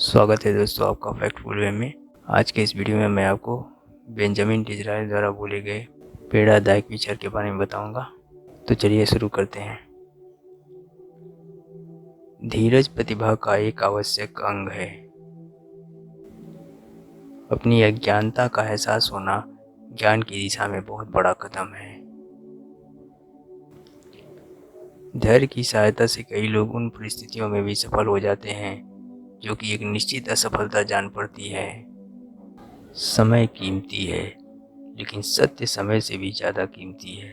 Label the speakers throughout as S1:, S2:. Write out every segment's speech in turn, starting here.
S1: स्वागत है दोस्तों आपका फैक्टफुल वे में। आज के इस वीडियो में मैं आपको बेंजामिन डिज़रायली द्वारा बोले गए प्रेरणादायक विचार के बारे में बताऊंगा। तो चलिए शुरू करते हैं। धीरज प्रतिभा का एक आवश्यक अंग है। अपनी अज्ञानता का एहसास होना ज्ञान की दिशा में बहुत बड़ा कदम है। धैर्य की सहायता से कई लोग उन परिस्थितियों में भी सफल हो जाते हैं जो कि एक निश्चित असफलता जान पड़ती है। समय कीमती है, लेकिन सत्य समय से भी ज़्यादा कीमती है।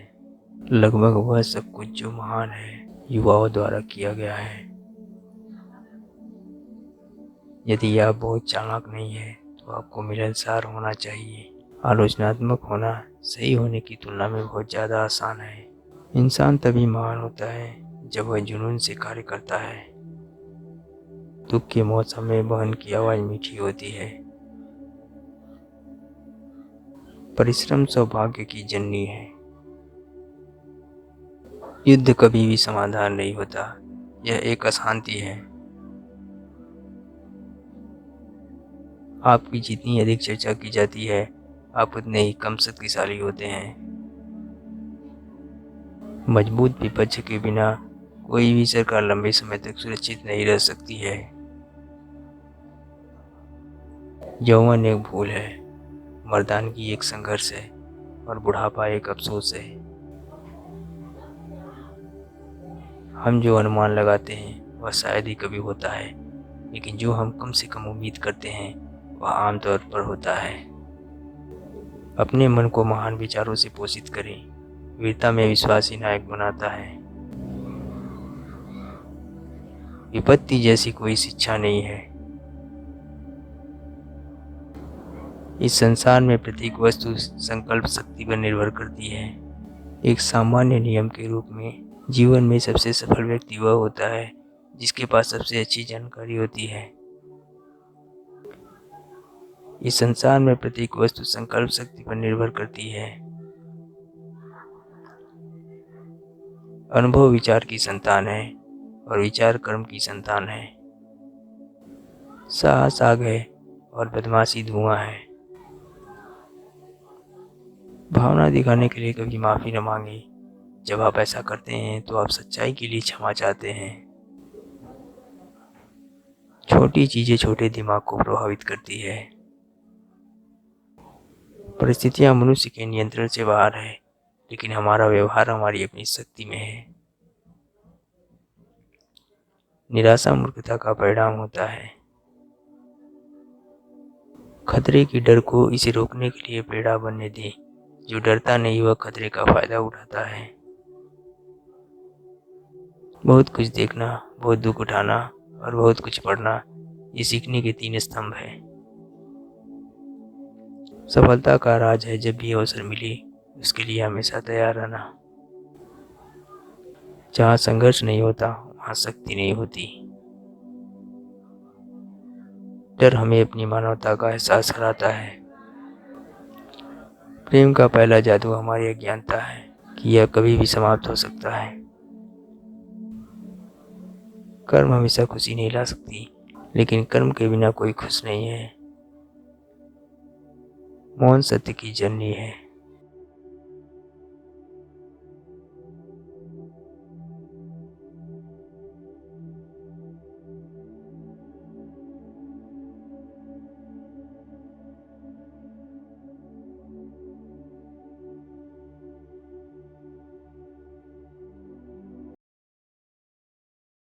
S1: लगभग वह सब कुछ जो महान है युवाओं द्वारा किया गया है। यदि आप बहुत चालाक नहीं है तो आपको मिलनसार होना चाहिए। आलोचनात्मक होना सही होने की तुलना में बहुत ज़्यादा आसान है। इंसान तभी महान होता है जब वह जुनून से कार्य करता है। दुख के मौसम में बहन की आवाज़ मीठी होती है। परिश्रम सौभाग्य की जननी है। युद्ध कभी भी समाधान नहीं होता, यह एक अशांति है। आपकी जितनी अधिक चर्चा की जाती है आप उतने ही कम शक्तिशाली होते हैं। मजबूत विपक्ष के बिना कोई भी सरकार लंबे समय तक सुरक्षित नहीं रह सकती है। यौवन एक भूल है, मर्दानगी एक संघर्ष है और बुढ़ापा एक अफसोस है। हम जो अनुमान लगाते हैं वह शायद ही कभी होता है, लेकिन जो हम कम से कम उम्मीद करते हैं वह आमतौर पर होता है। अपने मन को महान विचारों से पोषित करें। वीरता में विश्वास ही नायक बनाता है। विपत्ति जैसी कोई शिक्षा नहीं है। इस संसार में प्रत्येक वस्तु संकल्प शक्ति पर निर्भर करती है। एक सामान्य नियम के रूप में जीवन में सबसे सफल व्यक्ति वह होता है जिसके पास सबसे अच्छी जानकारी होती है। इस संसार में प्रत्येक वस्तु संकल्प शक्ति पर निर्भर करती है। अनुभव विचार की संतान है और विचार कर्म की संतान है। साहस आग है और बदमाशी धुआं है। भावना दिखाने के लिए कभी माफी न मांगे। जब आप ऐसा करते हैं तो आप सच्चाई के लिए क्षमा चाहते हैं। छोटी चीजें छोटे दिमाग को प्रभावित करती है। परिस्थितियां मनुष्य के नियंत्रण से बाहर है, लेकिन हमारा व्यवहार हमारी अपनी शक्ति में है। निराशा मूर्खता का परिणाम होता है। खतरे की डर को इसे रोकने के लिए प्रेरणा बनने दें। जो डरता नहीं वह खतरे का फायदा उठाता है। बहुत कुछ देखना, बहुत दुख उठाना और बहुत कुछ पढ़ना, ये सीखने के 3 स्तंभ है। सफलता का राज है जब भी अवसर मिले उसके लिए हमेशा तैयार रहना। जहाँ संघर्ष नहीं होता वहाँ शक्ति नहीं होती। डर हमें अपनी मानवता का एहसास कराता है। प्रेम का पहला जादू हमारी अज्ञानता है कि यह कभी भी समाप्त हो सकता है। कर्म हमेशा खुशी नहीं ला सकती, लेकिन कर्म के बिना कोई खुश नहीं है। मौन सत्य की जननी है।